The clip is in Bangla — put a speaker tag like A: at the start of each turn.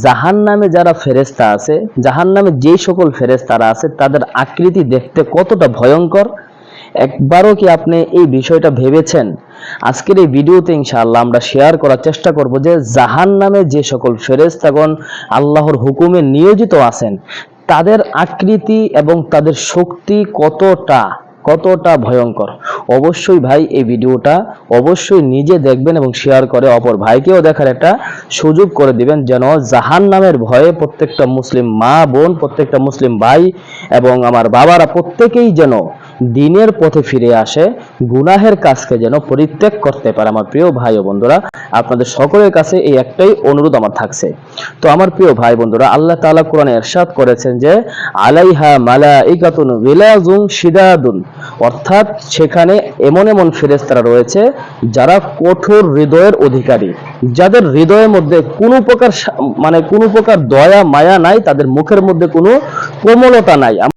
A: জাহান্নামে যারা ফেরেশতা আছে, জাহান্নামে যেই সকল ফেরেশতারা আছে তাদের আকৃতি দেখতে কতটা ভয়ঙ্কর, একবারও কি আপনি এই বিষয়টা ভেবেছেন? আজকের এই ভিডিওতে ইনশাআল্লাহ আমরা শেয়ার করার চেষ্টা করব যে জাহান্নামে যে সকল ফেরেশতাগণ আল্লাহর হুকুমে নিয়োজিত আছেন তাদের আকৃতি এবং তাদের শক্তি কতটা ভয়ঙ্কর। অবশ্যই ভাই এই ভিডিওটা অবশ্যই নিজে দেখবেন এবং শেয়ার করে অপর ভাইকেও দেখার একটা সুযোগ করে দিবেন, যেন জাহান্নামের ভয়ে প্রত্যেকটা মুসলিম মা বোন, প্রত্যেকটা মুসলিম ভাই এবং আমার বাবারা প্রত্যেকেই যেন দিনের পথে ফিরে আসে, গুনাহের কাজকে যেন পরিত্যাগ করতে পারে। আমার প্রিয় ভাই ও বন্ধুরা, আপনাদের সকলের কাছে এই একটাই অনুরোধ আমার থাকছে। তো আমার প্রিয় ভাই বন্ধুরা, আল্লাহ তাআলা কোরআনে ইরশাদ করেছেন যে আলাইহা মালাইকাতুন গিলাযুন শিদাদুন, অর্থাৎ সেখানে এমন এমন ফেরেশতারা রয়েছে যারা কঠোর হৃদয়ের অধিকারী, যাদের হৃদয়ের মধ্যে কোনো প্রকার দয়া মায়া নাই, তাদের মুখের মধ্যে কোনো কোমলতা নাই।